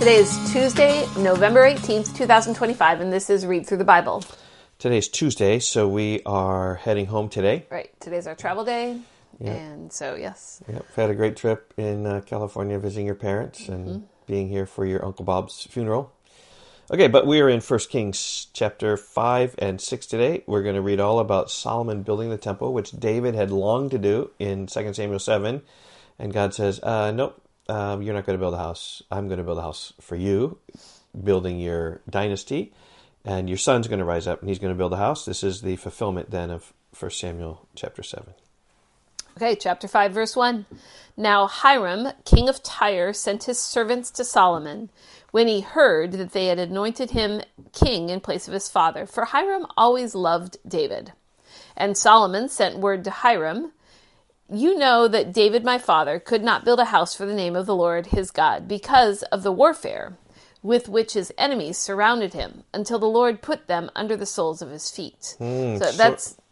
Today is Tuesday, November 18th, 2025, and this is Read Through the Bible. Today's Tuesday, so we are heading home today. Right, today's our travel day, Yep. and so yes. Yep, we've had a great trip in California visiting your parents and being here for your Uncle Bob's funeral. Okay, but we are in 1 Kings chapter 5 and 6 today. We're going to read all about Solomon building the temple, which David had longed to do in 2 Samuel 7. And God says, nope, you're not going to build a house. I'm going to build a house for you, building your dynasty. And your son's going to rise up and he's going to build a house. This is the fulfillment then of 1 Samuel chapter 7. Okay, chapter 5, verse 1. Now Hiram, king of Tyre, sent his servants to Solomon when he heard that they had anointed him king in place of his father, for Hiram always loved David. And Solomon sent word to Hiram, "You know that David my father could not build a house for the name of the Lord his God because of the warfare with which his enemies surrounded him, until the Lord put them under the soles of his feet." So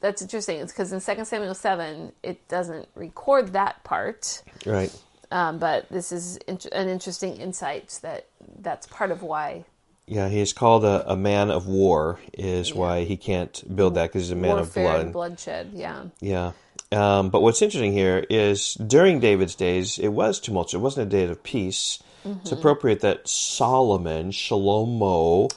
that's interesting. It's because in 2 Samuel 7, it doesn't record that part. Right. But this is an interesting insight that's part of why. Yeah, he is called a man of war, is why he can't build that, because he's a man of warfare blood. and bloodshed, yeah. Yeah. But what's interesting here is during David's days, it was tumultuous. It wasn't a day of peace. It's appropriate that Solomon, shalom,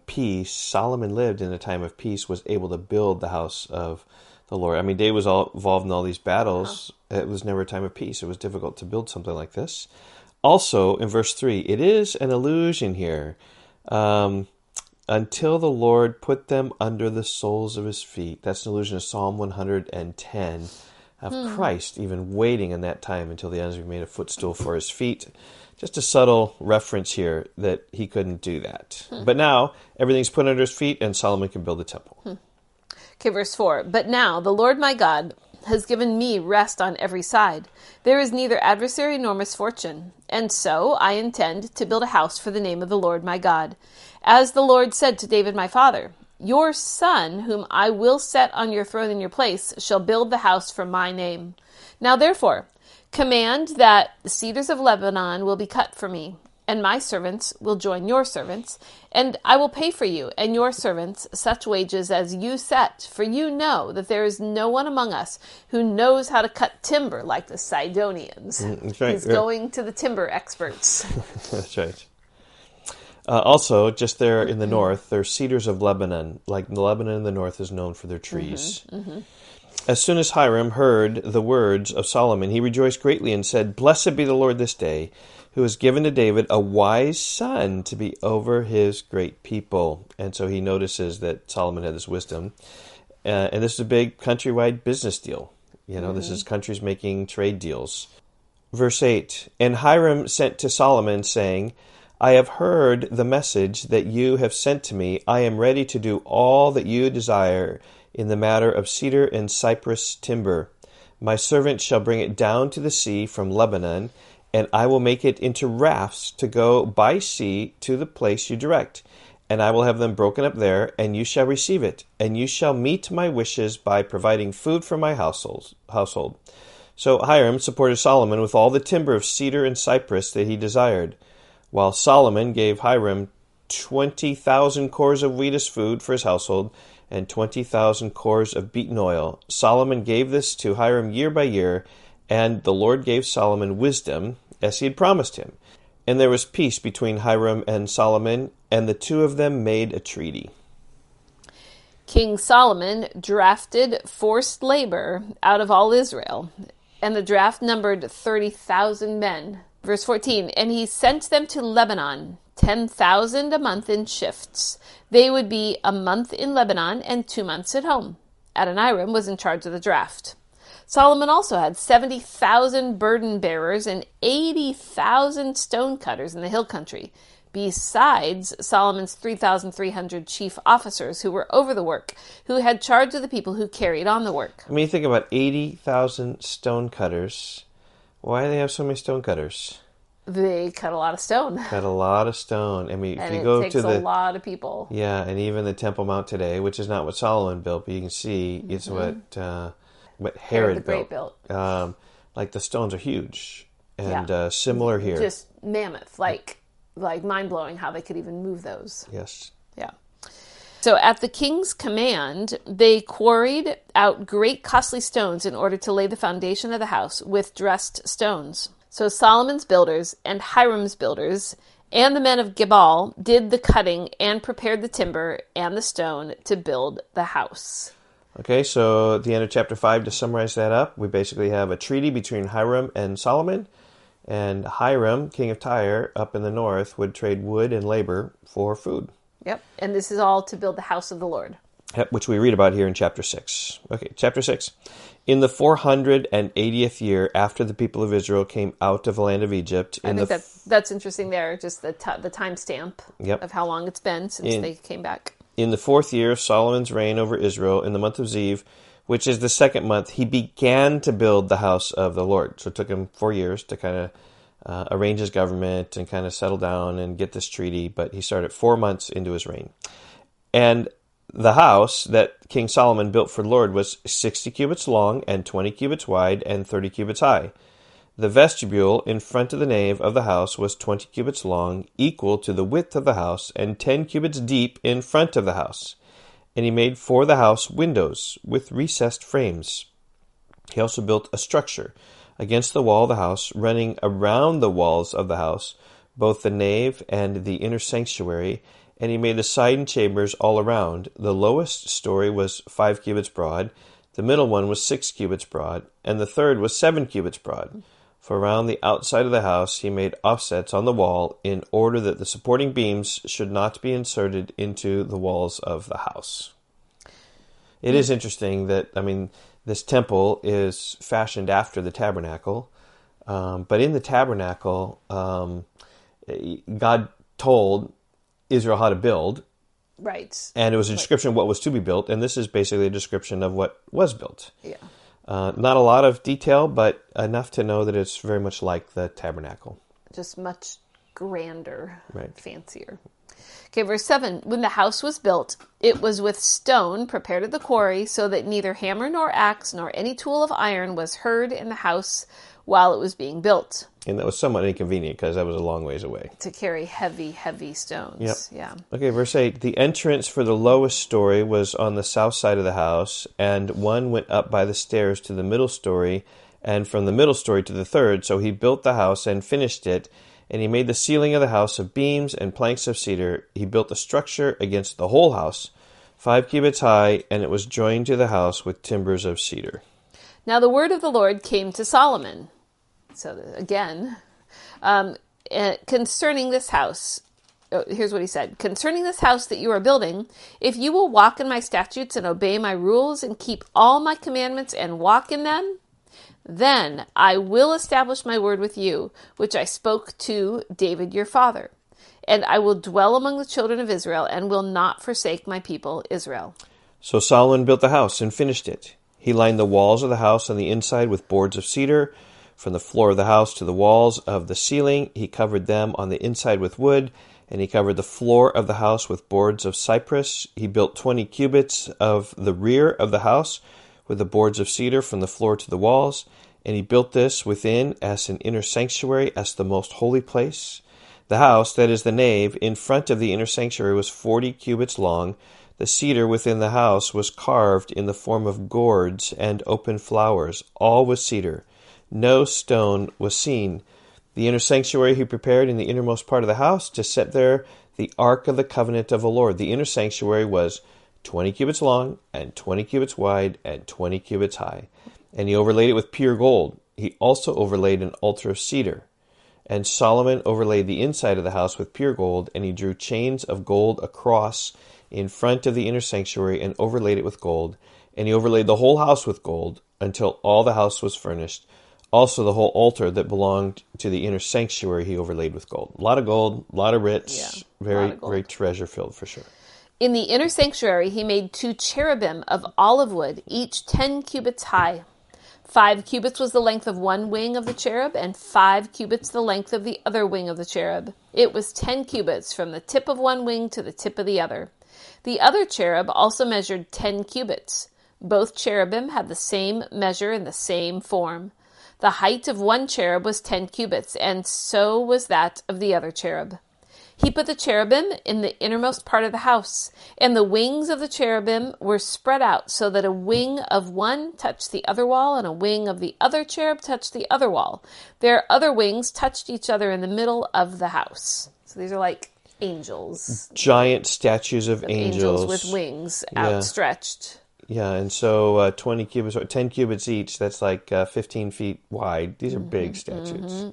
peace, Solomon lived in a time of peace, was able to build the house of the Lord. I mean, David was all involved in all these battles. It was never a time of peace. It was difficult to build something like this. Also, in verse 3, it is an allusion here. Until the Lord put them under the soles of his feet. That's an allusion to Psalm 110 of Christ, even waiting in that time until the enemy made a footstool for his feet. Just a subtle reference here that he couldn't do that. But now, everything's put under his feet, and Solomon can build the temple. Okay, verse 4. But now the Lord my God has given me rest on every side. There is neither adversary nor misfortune. And so I intend to build a house for the name of the Lord my God. As the Lord said to David my father, your son, whom I will set on your throne in your place, shall build the house for my name. Now therefore, command that the cedars of Lebanon will be cut for me, and my servants will join your servants, and I will pay for you and your servants such wages as you set, for you know that there is no one among us who knows how to cut timber like the Sidonians. That's right. He's going to the timber experts. That's right. Also, just there in the north, there are cedars of Lebanon. Like Lebanon in the north is known for their trees. As soon as Hiram heard the words of Solomon, he rejoiced greatly and said, "Blessed be the Lord this day, who has given to David a wise son to be over his great people." And so he notices that Solomon had this wisdom. And this is a big countrywide business deal. You know, this is countries making trade deals. Verse 8, and Hiram sent to Solomon, saying, I have heard the message that you have sent to me. I am ready to do all that you desire in the matter of cedar and cypress timber. My servant shall bring it down to the sea from Lebanon, and I will make it into rafts to go by sea to the place you direct. And I will have them broken up there, and you shall receive it. And you shall meet my wishes by providing food for my household. So Hiram supported Solomon with all the timber of cedar and cypress that he desired, while Solomon gave Hiram 20,000 cores of wheat as food for his household and 20,000 cores of beaten oil. Solomon gave this to Hiram year by year, and the Lord gave Solomon wisdom, as he had promised him. And there was peace between Hiram and Solomon, and the two of them made a treaty. King Solomon drafted forced labor out of all Israel, and the draft numbered 30,000 men. Verse 14, and he sent them to Lebanon, 10,000 a month in shifts. They would be a month in Lebanon and 2 months at home. Adoniram was in charge of the draft. Solomon also had 70,000 burden bearers and 80,000 stone cutters in the hill country, besides Solomon's 3,300 chief officers who were over the work, who had charge of the people who carried on the work. I mean, you think about 80,000 stone cutters. Why do they have so many stone cutters? They cut a lot of stone. Cut a lot of stone. I mean, and if you go takes to a lot of people. Yeah, and even the Temple Mount today, which is not what Solomon built, but you can see it's what Herod the Great built. Like the stones are huge. And similar here. Just mammoth, like mind-blowing how they could even move those. Yes. Yeah. So at the king's command, they quarried out great costly stones in order to lay the foundation of the house with dressed stones. So Solomon's builders and Hiram's builders and the men of Gebal did the cutting and prepared the timber and the stone to build the house. Okay, so at the end of chapter 5, to summarize that up, we basically have a treaty between Hiram and Solomon. And Hiram, king of Tyre, up in the north, would trade wood and labor for food. Yep, and this is all to build the house of the Lord. Yep, which we read about here in chapter 6. Okay, chapter 6. In the 480th year after the people of Israel came out of the land of Egypt... I think that's interesting there, just the time stamp of how long it's been since they came back. In the 4th year of Solomon's reign over Israel, in the month of Ziv, which is the 2nd month, he began to build the house of the Lord. So it took him 4 years to kind of arrange his government and kind of settle down and get this treaty, but he started 4 months into his reign. And the house that King Solomon built for the Lord was 60 cubits long and 20 cubits wide and 30 cubits high. The vestibule in front of the nave of the house was 20 cubits long, equal to the width of the house, and 10 cubits deep in front of the house. And he made for the house windows with recessed frames. He also built a structure against the wall of the house, running around the walls of the house, both the nave and the inner sanctuary, and he made the side chambers all around. The lowest story was 5 cubits broad, the middle one was 6 cubits broad, and the third was 7 cubits broad. For around the outside of the house he made offsets on the wall, in order that the supporting beams should not be inserted into the walls of the house. It is interesting that, this temple is fashioned after the tabernacle, but in the tabernacle, God told Israel how to build. Right. And it was a description of what was to be built, and this is basically a description of what was built. Yeah. Not a lot of detail, but enough to know that it's very much like the tabernacle. Just much grander, right. Fancier. Okay, verse 7. When the house was built, it was with stone prepared at the quarry, so that neither hammer nor axe nor any tool of iron was heard in the house while it was being built. And that was somewhat inconvenient because that was a long ways away. To carry heavy, heavy stones. Yep. Yeah. Okay, verse 8. The entrance for the lowest story was on the south side of the house, and one went up by the stairs to the middle story, and from the middle story to the third. So he built the house and finished it, and he made the ceiling of the house of beams and planks of cedar. He built the structure against the whole house, 5 cubits high, and it was joined to the house with timbers of cedar. Now the word of the Lord came to Solomon. So again, concerning this house, here's what he said. Concerning this house that you are building, if you will walk in my statutes and obey my rules and keep all my commandments and walk in them, then I will establish my word with you, which I spoke to David your father. And I will dwell among the children of Israel and will not forsake my people Israel. So Solomon built the house and finished it. He lined the walls of the house on the inside with boards of cedar. From the floor of the house to the walls of the ceiling, he covered them on the inside with wood, and he covered the floor of the house with boards of cypress. He built 20 cubits of the rear of the house with the boards of cedar from the floor to the walls, and he built this within as an inner sanctuary, as the most holy place. The house, that is the nave, in front of the inner sanctuary was 40 cubits long. The cedar within the house was carved in the form of gourds and open flowers, all with cedar. No stone was seen. The inner sanctuary he prepared in the innermost part of the house to set there the ark of the covenant of the Lord. The inner sanctuary was 20 cubits long and 20 cubits wide and 20 cubits high. And he overlaid it with pure gold. He also overlaid an altar of cedar. And Solomon overlaid the inside of the house with pure gold, and he drew chains of gold across in front of the inner sanctuary and overlaid it with gold. And he overlaid the whole house with gold until all the house was furnished. Also, the whole altar that belonged to the inner sanctuary he overlaid with gold. A lot of gold, a lot of rich, very treasure-filled for sure. In the inner sanctuary, he made 2 cherubim of olive wood, each 10 cubits high. 5 cubits was the length of one wing of the cherub, and 5 cubits the length of the other wing of the cherub. It was 10 cubits from the tip of one wing to the tip of the other. The other cherub also measured 10 cubits. Both cherubim had the same measure and the same form. The height of one cherub was 10 cubits, and so was that of the other cherub. He put the cherubim in the innermost part of the house, and the wings of the cherubim were spread out so that a wing of one touched the other wall, and a wing of the other cherub touched the other wall. Their other wings touched each other in the middle of the house. So these are like angels. Giant statues of angels. With wings outstretched. Yeah, and so 20 cubits, or 10 cubits each, that's like 15 feet wide. These are big statues.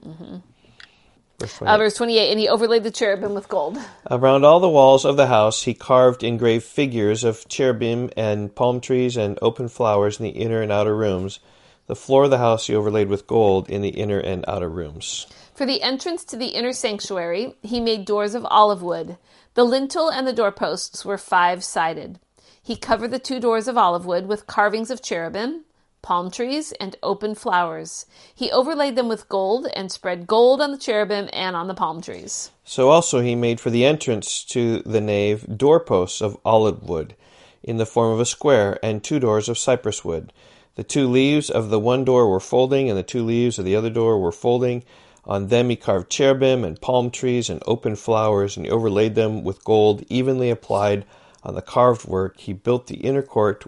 Verse 28, and he overlaid the cherubim with gold. Around all the walls of the house he carved engraved figures of cherubim and palm trees and open flowers in the inner and outer rooms. The floor of the house he overlaid with gold in the inner and outer rooms. For the entrance to the inner sanctuary he made doors of olive wood. The lintel and the doorposts were 5-sided. He covered the 2 doors of olive wood with carvings of cherubim, palm trees, and open flowers. He overlaid them with gold and spread gold on the cherubim and on the palm trees. So also he made for the entrance to the nave doorposts of olive wood in the form of a square, and 2 doors of cypress wood. The 2 leaves of the one door were folding, and the 2 leaves of the other door were folding. On them he carved cherubim and palm trees and open flowers, and he overlaid them with gold evenly applied on the carved work. He built the inner court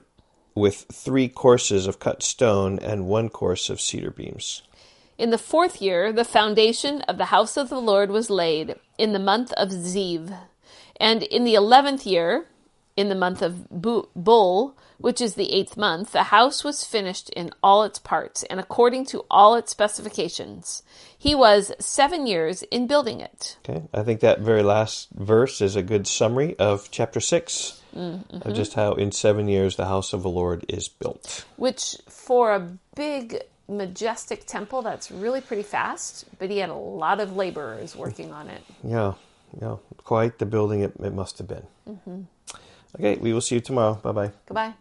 with 3 courses of cut stone and 1 course of cedar beams. In the 4th year, the foundation of the house of the Lord was laid, in the month of Ziv. And in the 11th year, in the month of Bul, which is the 8th month, the house was finished in all its parts, and according to all its specifications. He was 7 years in building it. Okay, I think that very last verse is a good summary of chapter 6. Of just how in 7 years the house of the Lord is built. Which, for a big, majestic temple, that's really pretty fast, but he had a lot of laborers working on it. Yeah, quite the building it must have been. Okay, we will see you tomorrow. Bye-bye. Goodbye.